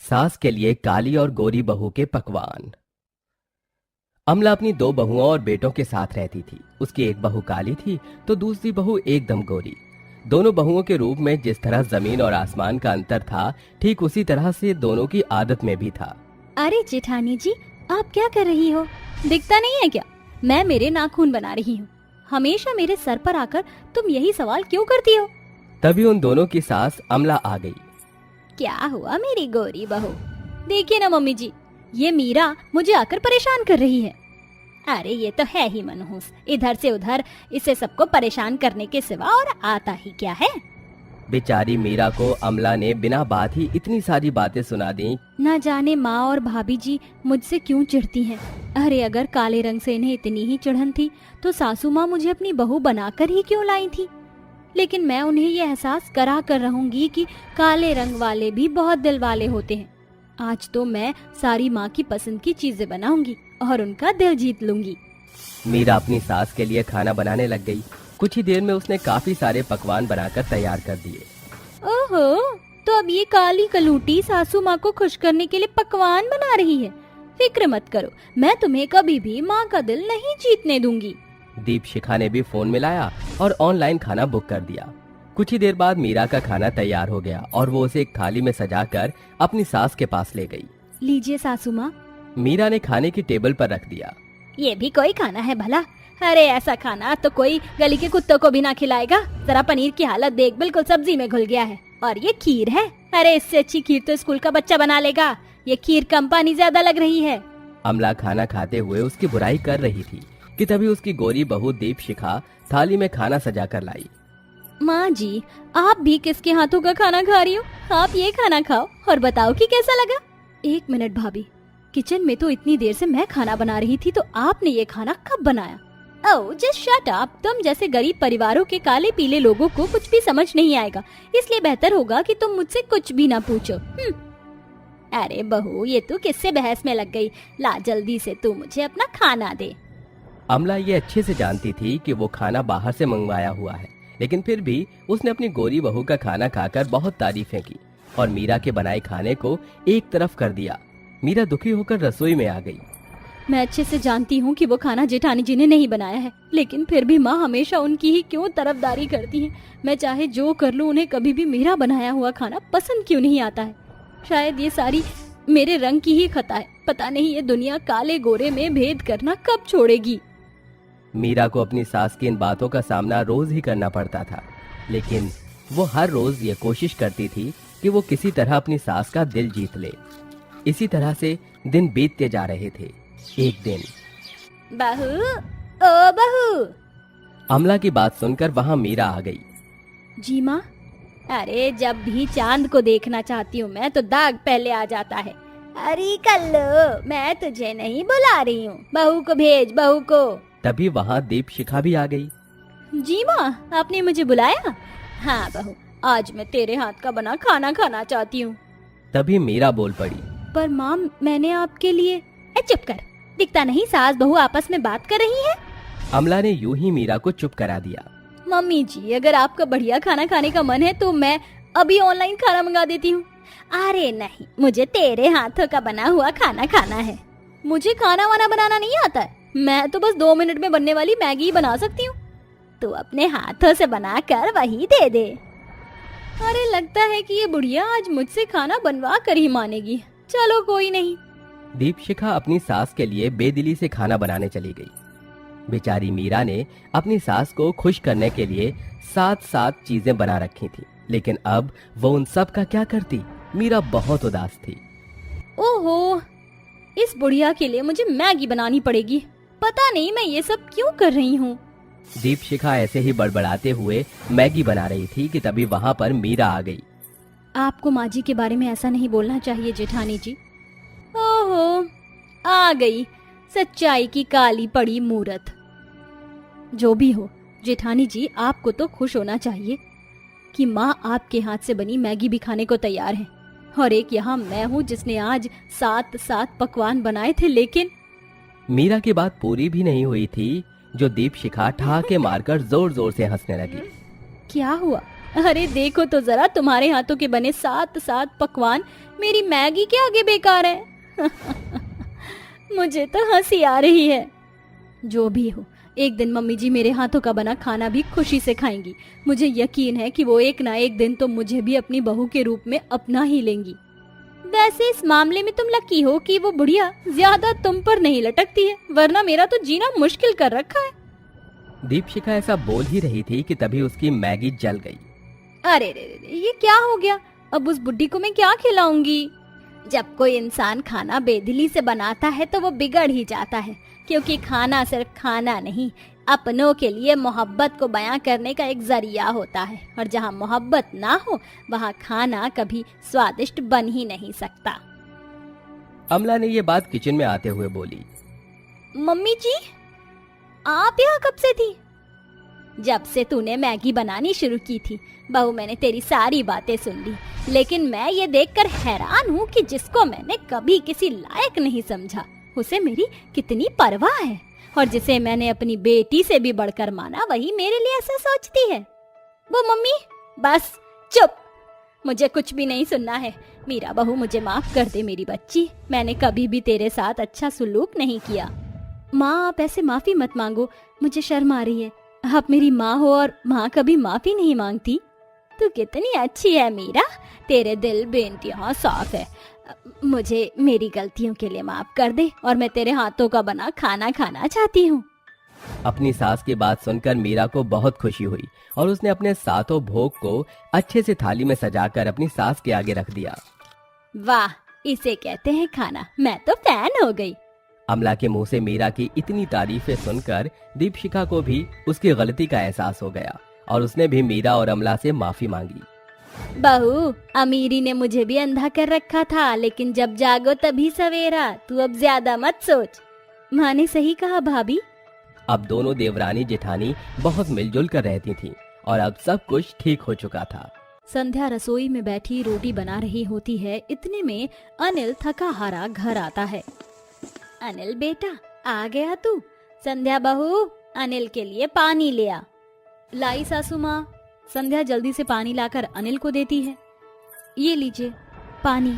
सास के लिए काली और गोरी बहू के पकवान। अमला अपनी दो बहुओं और बेटों के साथ रहती थी। उसकी एक बहू काली थी तो दूसरी बहू एकदम गोरी। दोनों बहुओं के रूप में जिस तरह जमीन और आसमान का अंतर था, ठीक उसी तरह से दोनों की आदत में भी था। अरे जेठानी जी, आप क्या कर रही हो? दिखता नहीं है क्या? मैं मेरे नाखून बना रही हूँ। हमेशा मेरे सर पर आकर तुम यही सवाल क्यों करती हो? तभी उन दोनों की सास अमला आ गई। क्या हुआ मेरी गोरी बहू? देखिए ना मम्मी जी, ये मीरा मुझे आकर परेशान कर रही है। अरे ये तो है ही मनहूस, इधर से उधर इसे सबको परेशान करने के सिवा और आता ही क्या है। बेचारी मीरा को अमला ने बिना बात ही इतनी सारी बातें सुना दी। न जाने माँ और भाभी जी मुझसे क्यों चिढ़ती हैं। अरे अगर काले रंग से इन्हें इतनी ही चिढ़न थी तो सासू माँ मुझे अपनी बहू बनाकर ही क्यों लाई थी। लेकिन मैं उन्हें ये एहसास करा कर रहूंगी कि काले रंग वाले भी बहुत दिल वाले होते हैं। आज तो मैं सारी माँ की पसंद की चीजें बनाऊंगी और उनका दिल जीत लूंगी। मीरा अपनी सास के लिए खाना बनाने लग गई। कुछ ही देर में उसने काफी सारे पकवान बनाकर तैयार कर दिए। ओहो, तो अब ये काली कलूटी सासू माँ को खुश करने के लिए पकवान बना रही है। फिक्र मत करो, मैं तुम्हें कभी भी माँ का दिल नहीं जीतने दूंगी। दीपशिखा ने भी फोन मिलाया और ऑनलाइन खाना बुक कर दिया। कुछ ही देर बाद मीरा का खाना तैयार हो गया और वो उसे एक थाली में सजाकर अपनी सास के पास ले गई। लीजिए सासू माँ। मीरा ने खाने की टेबल पर रख दिया। ये भी कोई खाना है भला? अरे ऐसा खाना तो कोई गली के कुत्तों को भी ना खिलाएगा। जरा पनीर की हालत देख, बिल्कुल सब्जी में घुल गया है। और ये खीर है, अरे इससे अच्छी खीर तो स्कूल का बच्चा बना लेगा। ये खीर कम पानी ज्यादा लग रही है। अमला खाना खाते हुए उसकी बुराई कर रही थी कि तभी उसकी गोरी बहू दीपशिखा थाली में खाना सजा कर लाई। माँ जी, आप भी किसके हाथों का खाना खा रही हो? आप ये खाना खाओ और बताओ कि कैसा लगा। एक मिनट भाभी, किचन में तो इतनी देर से मैं खाना बना रही थी, तो आपने ये खाना कब बनाया? Oh just shut up. तुम जैसे गरीब परिवारों के काले पीले लोगों को कुछ भी समझ नहीं आएगा, इसलिए बेहतर होगा कि तुम मुझसे कुछ भी ना पूछो। अरे बहू, ये तू किससे बहस में लग गई? ला जल्दी से तू मुझे अपना खाना दे। अमला ये अच्छे से जानती थी कि वो खाना बाहर से मंगवाया हुआ है, लेकिन फिर भी उसने अपनी गोरी बहू का खाना खाकर बहुत तारीफें की और मीरा के बनाए खाने को एक तरफ कर दिया। मीरा दुखी होकर रसोई में आ गई। मैं अच्छे से जानती हूँ कि वो खाना जेठानी जी ने नहीं बनाया है, लेकिन फिर भी माँ हमेशा उनकी ही क्यों तरफदारी करती है। मैं चाहे जो कर लूँ, उन्हें कभी भी मेरा बनाया हुआ खाना पसंद क्यों नहीं आता है। शायद ये सारी मेरे रंग की ही खता है। पता नहीं ये दुनिया काले गोरे में भेद करना कब छोड़ेगी। मीरा को अपनी सास की इन बातों का सामना रोज ही करना पड़ता था, लेकिन वो हर रोज ये कोशिश करती थी कि वो किसी तरह अपनी सास का दिल जीत ले। इसी तरह से दिन बीतते जा रहे थे। एक दिन बहू, ओ बहू। अमला की बात सुनकर वहाँ मीरा आ गई। जी माँ। अरे जब भी चांद को देखना चाहती हूँ मैं तो दाग पहले आ जाता है। अरे कल्लो, मैं तुझे नहीं बुला रही हूँ, बहू को भेज, बहू को। तभी वहाँ दीपशिखा भी आ गई। जी माँ, आपने मुझे बुलाया? हाँ बहू, आज मैं तेरे हाथ का बना खाना खाना चाहती हूँ। तभी मीरा बोल पड़ी। पर माँ, मैंने आपके लिए। चुप कर, दिखता नहीं सास बहू आपस में बात कर रही है। अमला ने यूं ही मीरा को चुप करा दिया। मम्मी जी, अगर आपका बढ़िया खाना खाने का मन है तो मैं अभी ऑनलाइन खाना मंगा देती हूँ। अरे नहीं, मुझे तेरे हाथों का बना हुआ खाना खाना है। मुझे खाना वाना बनाना नहीं आता है, मैं तो बस 2 मिनट में बनने वाली मैगी बना सकती हूँ। तू अपने हाथों से बनाकर वही दे दे। अरे लगता है कि ये बुढ़िया आज मुझसे खाना बनवा कर ही मानेगी। चलो कोई नहीं। दीपशिखा अपनी सास के लिए बेदिली से खाना बनाने चली गई। बेचारी मीरा ने अपनी सास को खुश करने के लिए 7 चीजें बना रखी थी, लेकिन अब वो उन सब का क्या करती। मीरा बहुत उदास थी। ओहो, इस बुढ़िया के लिए मुझे मैगी बनानी पड़ेगी। पता नहीं मैं ये सब क्यों कर रही हूँ। दीपशिखा ऐसे ही बड़बड़ाते हुए मैगी बना रही थी कि तभी वहाँ पर मीरा आ गई। आपको माँ जी के बारे में ऐसा नहीं बोलना चाहिए जेठानी जी। ओहो, आ गई सच्चाई की काली पड़ी मूरत। जो भी हो जेठानी जी, आपको तो खुश होना चाहिए कि माँ आपके हाथ से बनी मैगी भी खाने को तैयार है। और एक यहाँ मैं हूँ जिसने आज 7 पकवान बनाए थे। लेकिन मीरा की बात पूरी भी नहीं हुई थी जो दीपशिखा ठहाके मारकर जोर जोर से हंसने लगी। क्या हुआ? अरे देखो तो जरा, तुम्हारे हाथों के बने 7 पकवान मेरी मैगी के आगे बेकार है। मुझे तो हंसी आ रही है। जो भी हो, एक दिन मम्मी जी मेरे हाथों का बना खाना भी खुशी से खाएंगी। मुझे यकीन है कि वो एक ना एक दिन तो मुझे भी अपनी बहू के रूप में अपना ही लेंगी। वैसे इस मामले में तुम लकी हो कि वो बुढ़िया ज्यादा तुम पर नहीं लटकती है, वरना मेरा तो जीना मुश्किल कर रखा है। दीपशिखा ऐसा बोल ही रही थी कि तभी उसकी मैगी जल गई। अरे रे रे, ये क्या हो गया? अब उस बुड्ढी को मैं क्या खिलाऊंगी? जब कोई इंसान खाना बेदिली से बनाता है तो वो बिगड़ ही जाता है, क्योंकि खाना सिर्फ खाना नहीं, अपनों के लिए मोहब्बत को बयां करने का एक जरिया होता है, और जहां मोहब्बत ना हो वहां खाना कभी स्वादिष्ट बन ही नहीं सकता। अमला ने ये बात किचन में आते हुए बोली। मम्मी जी, आप यहाँ कब से थी? जब से तूने मैगी बनानी शुरू की थी बहू, मैंने तेरी सारी बातें सुन ली, लेकिन मैं ये देखकर हैरान हूँ कि जिसको मैंने कभी किसी लायक नहीं समझा, उसे मेरी कितनी परवाह है, और जिसे मैंने अपनी बेटी से भी बढ़कर माना, वही मेरे लिए ऐसा सोचती है। वो मम्मी, बस चुप, मुझे कुछ भी नहीं सुनना है। मीरा बहू, मुझे माफ कर दे मेरी बच्ची, मैंने कभी भी तेरे साथ अच्छा सुलूक नहीं किया। माँ, आप ऐसे माफी मत मांगो, मुझे शर्म आ रही है। आप मेरी माँ हो और माँ कभी माफी नहीं मांगती। तू कितनी अच्छी है मीरा, तेरे दिल बेइंतहा साफ है। मुझे मेरी गलतियों के लिए माफ कर दे, और मैं तेरे हाथों का बना खाना खाना चाहती हूँ। अपनी सास की बात सुनकर मीरा को बहुत खुशी हुई और उसने अपने सातों भोग को अच्छे से थाली में सजाकर अपनी सास के आगे रख दिया। वाह, इसे कहते हैं खाना, मैं तो फैन हो गई। अमला के मुंह से मीरा की इतनी तारीफें सुनकर दीपशिखा को भी उसकी गलती का एहसास हो गया और उसने भी मीरा और अमला से माफी मांगी। बहू, अमीरी ने मुझे भी अंधा कर रखा था, लेकिन जब जागो तभी सवेरा। तू अब ज्यादा मत सोच। माँ ने सही कहा भाभी। अब दोनों देवरानी जेठानी बहुत मिलजुल कर रहती थीं और अब सब कुछ ठीक हो चुका था। संध्या रसोई में बैठी रोटी बना रही होती है। इतने में अनिल थका हारा घर आता है। अनिल बेटा, आ गया तू? संध्या बहू, अनिल के लिए पानी ले आ। लाई सासू माँ। संध्या जल्दी से पानी लाकर अनिल को देती है। ये लीजिए पानी,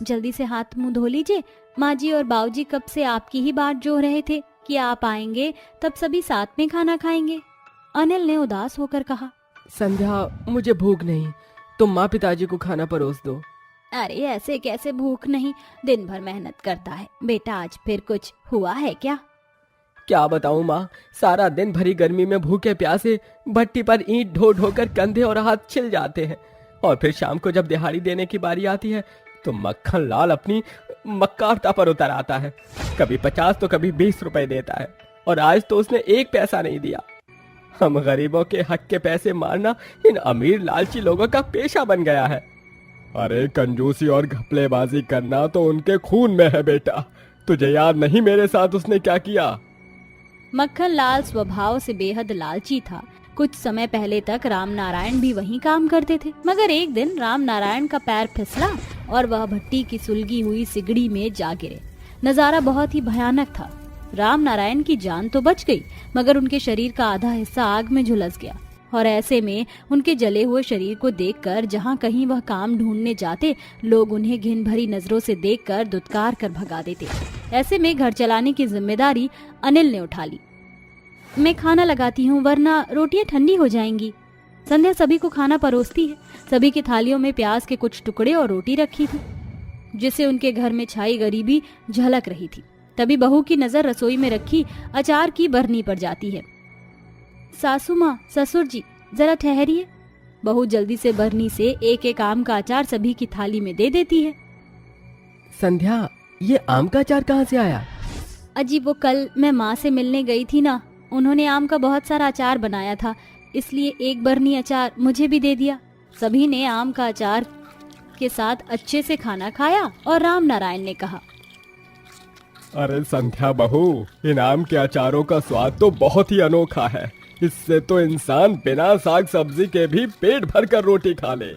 जल्दी से हाथ मुंह धो लीजिए। माँ जी और बाबूजी कब से आपकी ही बात जो रहे थे कि आप आएंगे तब सभी साथ में खाना खाएंगे। अनिल ने उदास होकर कहा। संध्या, मुझे भूख नहीं, तुम माँ पिताजी को खाना परोस दो। अरे ऐसे कैसे भूख नहीं, दिन भर मेहनत करता है। बेटा, आज फिर कुछ हुआ है क्या? क्या बताऊं माँ, सारा दिन भरी गर्मी में भूखे प्यासे भट्टी पर ईंट ढो ढोकर कंधे और हाथ छिल जाते हैं, और फिर शाम को जब दिहाड़ी देने की बारी आती है तो मक्खन लाल अपनी मक्कारता पर उतर आता है। कभी 50 तो कभी 20 रुपए देता है, और आज तो उसने 1 पैसा नहीं दिया। हम गरीबों के हक के पैसे मारना इन अमीर लालची लोगों का पेशा बन गया है। अरे कंजूसी और घपलेबाजी करना तो उनके खून में है बेटा। तुझे याद नहीं मेरे साथ उसने क्या किया? मक्खन लाल स्वभाव से बेहद लालची था। कुछ समय पहले तक राम नारायण भी वहीं काम करते थे, मगर एक दिन राम नारायण का पैर फिसला और वह भट्टी की सुलगी हुई सिगड़ी में जा गिरे। नजारा बहुत ही भयानक था। राम नारायण की जान तो बच गई, मगर उनके शरीर का आधा हिस्सा आग में झुलस गया, और ऐसे में उनके जले हुए शरीर को देखकर जहां कहीं वह काम ढूंढने जाते, लोग उन्हें घिन भरी नजरों से देखकर दुत्कार कर भगा देते। ऐसे में घर चलाने की जिम्मेदारी अनिल ने उठा ली। मैं खाना लगाती हूँ, वरना रोटियां ठंडी हो जाएंगी। संध्या सभी को खाना परोसती है। सभी की थालियों में प्याज के कुछ टुकड़े और रोटी रखी थी, जिससे उनके घर में छाई गरीबी झलक रही थी। तभी बहू की नजर रसोई में रखी अचार की बरनी पर जाती है। सासू माँ, ससुर जी, जरा ठहरिए। बहू जल्दी से बरनी से एक एक आम का अचार सभी की थाली में दे देती है। संध्या, ये आम का अचार कहाँ से आया? अजी, वो कल मैं माँ से मिलने गई थी ना, उन्होंने आम का बहुत सारा अचार बनाया था, इसलिए एक बरनी अचार मुझे भी दे दिया। सभी ने आम का अचार के साथ अच्छे से खाना खाया और राम नारायण ने कहा। अरे संध्या बहू, इन आम के अचारों का स्वाद तो बहुत ही अनोखा है। इससे तो इंसान बिना साग सब्जी के भी पेट भर कर रोटी खा ले।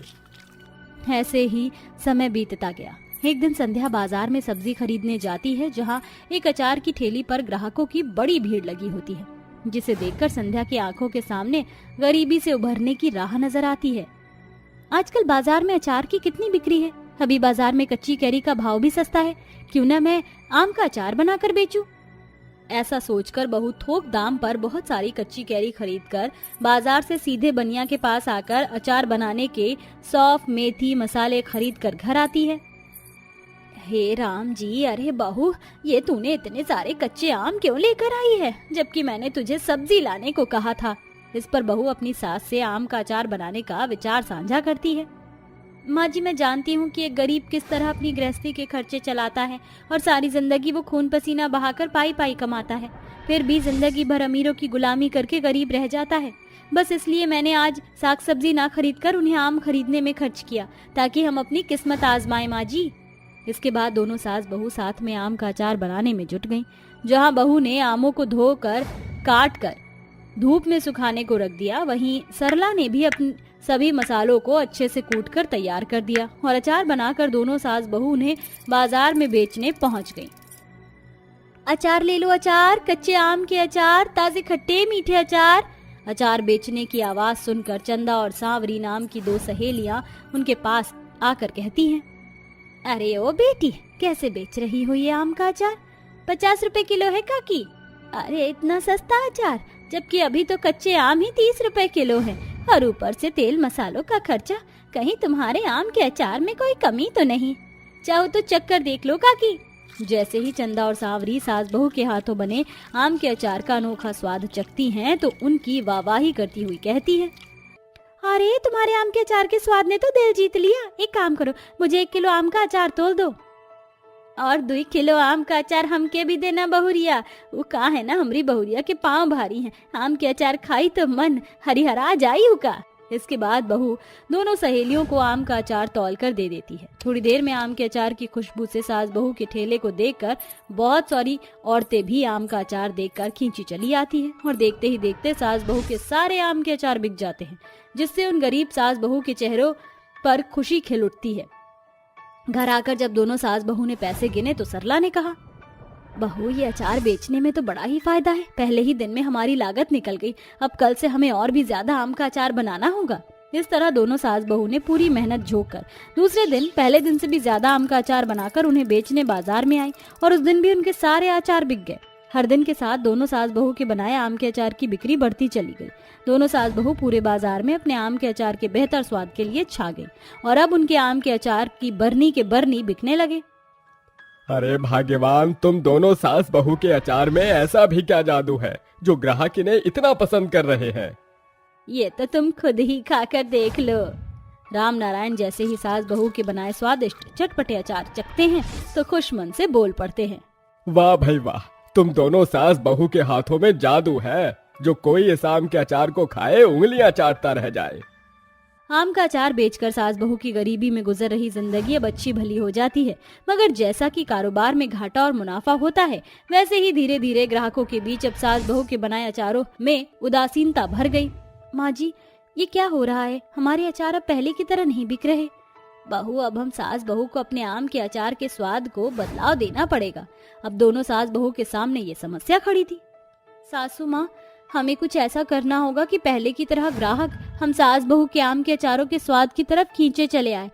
ऐसे ही समय बीतता गया। एक दिन संध्या बाजार में सब्जी खरीदने जाती है, जहाँ एक अचार की ठेली पर ग्राहकों की बड़ी भीड़ लगी होती है, जिसे देखकर संध्या की आंखों के सामने गरीबी से उभरने की राह नजर आती है। आजकल बाजार में अचार की कितनी बिक्री है। अभी बाजार में कच्ची कैरी का भाव भी सस्ता है, क्यों ना मैं आम का अचार बनाकर बेचूं। ऐसा सोचकर बहू थोक दाम पर बहुत सारी कच्ची कैरी खरीदकर बाजार से सीधे बनिया के पास आकर अचार बनाने के सौंफ, मेथी, मसाले खरीद कर घर आती है। हे राम जी, अरे बहू, ये तूने इतने सारे कच्चे आम क्यों लेकर आई है, जबकि मैंने तुझे सब्जी लाने को कहा था। इस पर बहू अपनी सास से आम का अचार बनाने का विचार साझा करती है। माँ जी, मैं जानती हूँ कि एक गरीब किस तरह अपनी गृहस्थी के खर्चे चलाता है और सारी जिंदगी वो खून पसीना बहाकर पाई पाई कमाता है, फिर भी जिंदगी भर अमीरों की गुलामी करके गरीब रह जाता है। बस इसलिए मैंने आज साग सब्जी ना खरीद कर उन्हें आम खरीदने में खर्च किया, ताकि हम अपनी किस्मत आजमाएं माँ जी। इसके बाद दोनों सास बहू साथ में आम का अचार बनाने में जुट गईं। जहाँ बहू ने आमों को धोकर काट कर धूप में सुखाने को रख दिया, वहीं सरला ने भी अपने सभी मसालों को अच्छे से कूटकर तैयार कर दिया और अचार बनाकर दोनों सास बहू उन्हें बाजार में बेचने पहुंच गईं। अचार ले लो अचार, कच्चे आम के अचार, ताजे खट्टे मीठे अचार। अचार बेचने की आवाज सुनकर चंदा और सांवरी नाम की दो सहेलियां उनके पास आकर कहती हैं, अरे ओ बेटी, कैसे बेच रही हो ये आम का अचार? 50 रुपए किलो है काकी। अरे इतना सस्ता अचार, जबकि अभी तो कच्चे आम ही 30 रुपए किलो है, और ऊपर से तेल मसालों का खर्चा। कहीं तुम्हारे आम के अचार में कोई कमी तो नहीं? चाहो तो चक्कर देख लो काकी। जैसे ही चंदा और सांवरी सास बहू के हाथों बने आम के अचार का अनोखा स्वाद चखती हैं तो उनकी वाहवाही करती हुई कहती है, अरे तुम्हारे आम के अचार के स्वाद ने तो दिल जीत लिया। एक काम करो, मुझे 1 किलो आम का अचार तोल दो, और 2 किलो आम का अचार हमके भी देना बहुरिया। वो कहा है ना, हमारी बहुरिया के पाँव भारी हैं, आम के अचार खाई तो मन हरिहरा जाई का। इसके बाद बहू दोनों सहेलियों को आम का अचार तौल कर दे देती है। थोड़ी देर में आम के अचार की खुशबू से सास बहू के ठेले को देखकर बहुत सारी औरतें भी आम का अचार देखकर खींची चली आती हैं, और देखते ही देखते सास बहू के सारे आम के अचार बिक जाते हैं, जिससे उन गरीब सास बहू के चेहरों पर खुशी खिल उठती है। घर आकर जब दोनों सास बहू ने पैसे गिने तो सरला ने कहा, बहू, ये अचार बेचने में तो बड़ा ही फायदा है। पहले ही दिन में हमारी लागत निकल गई, अब कल से हमें और भी ज्यादा आम का अचार बनाना होगा। इस तरह दोनों सास बहू ने पूरी मेहनत झोंक कर दूसरे दिन पहले दिन से भी ज्यादा आम का अचार बनाकर उन्हें बेचने बाजार में आई, और उस दिन भी उनके सारे अचार बिक गए। हर दिन के साथ दोनों सास बहू के बनाए आम के अचार की बिक्री बढ़ती चली गई। दोनों सास बहू पूरे बाजार में अपने आम के अचार के बेहतर स्वाद के लिए छा गई, और अब उनके आम के अचार की बरनी के बरनी बिकने लगे। अरे भाग्यवान, तुम दोनों सास बहू के अचार में ऐसा भी क्या जादू है जो ग्राहक इन्हें इतना पसंद कर रहे हैं? ये तो तुम खुद ही खाकर देख लो। राम नारायण जैसे ही सास बहू के बनाए स्वादिष्ट चटपटे अचार चखते हैं तो खुश मन से बोल पड़ते हैं, वाह भाई वाह, तुम दोनों सास बहू के हाथों में जादू है। जो कोई इस आम के अचार को खाए उंगलियां चाटता रह जाए। आम का अचार बेचकर सास बहू की गरीबी में गुजर रही जिंदगी अब अच्छी भली हो जाती है, मगर जैसा कि कारोबार में घाटा और मुनाफा होता है, वैसे ही धीरे धीरे ग्राहकों के बीच अब सास बहू के बनाए अचारों में उदासीनता भर गई। माँ जी, ये क्या हो रहा है? हमारे अचार अब पहले की तरह नहीं बिक रहे। बहू, अब हम सास बहू को अपने आम के अचार के स्वाद को बदलाव देना पड़ेगा। अब दोनों सास बहू के सामने ये समस्या खड़ी थी। सासू माँ, हमें कुछ ऐसा करना होगा कि पहले की तरह ग्राहक हम सास बहू के आम के अचारों के स्वाद की तरफ खींचे चले आए।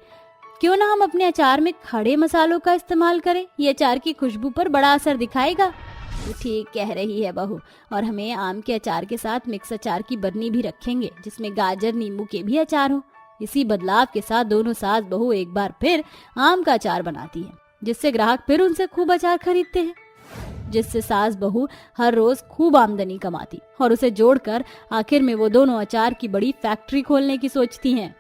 क्यों ना हम अपने अचार में खड़े मसालों का इस्तेमाल करें, ये अचार की खुशबू पर बड़ा असर दिखाएगा। तो ठीक कह रही है बहू, और हमें आम के अचार के साथ मिक्स अचार की बरनी भी रखेंगे, जिसमें गाजर नींबू के भी अचार हो। इसी बदलाव के साथ दोनों सास बहू एक बार फिर आम का अचार बनाती है, जिससे ग्राहक फिर उनसे खूब अचार खरीदते हैं, जिससे सास बहू हर रोज खूब आमदनी कमाती, और उसे जोड़कर आखिर में वो दोनों अचार की बड़ी फैक्ट्री खोलने की सोचती हैं।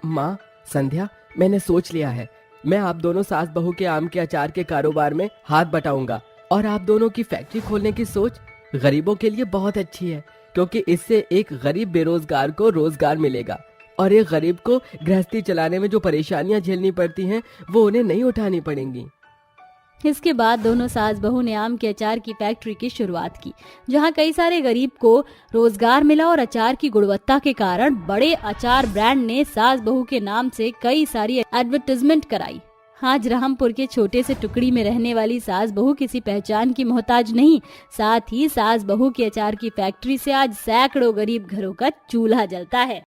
माँ संध्या, मैंने सोच लिया है, मैं आप दोनों सास बहू के आम के अचार के कारोबार में हाथ बटाऊंगा, और आप दोनों की फैक्ट्री खोलने की सोच गरीबों के लिए बहुत अच्छी है, क्योंकि इससे एक गरीब बेरोजगार को रोजगार मिलेगा, और एक गरीब को गृहस्थी चलाने में जो परेशानियां झेलनी पड़ती हैं वो उन्हें नहीं उठानी पड़ेंगी। इसके बाद दोनों सास बहू ने आम के अचार की फैक्ट्री की शुरुआत की, जहां कई सारे गरीब को रोजगार मिला, और अचार की गुणवत्ता के कारण बड़े अचार ब्रांड ने सास बहू के नाम से कई सारी एडवर्टाइजमेंट कराई। आज रामपुर के छोटे से टुकड़ी में रहने वाली सास बहू किसी पहचान की मोहताज नहीं, साथ ही सास बहू के अचार की फैक्ट्री से आज सैकड़ों गरीब घरों का चूल्हा जलता है।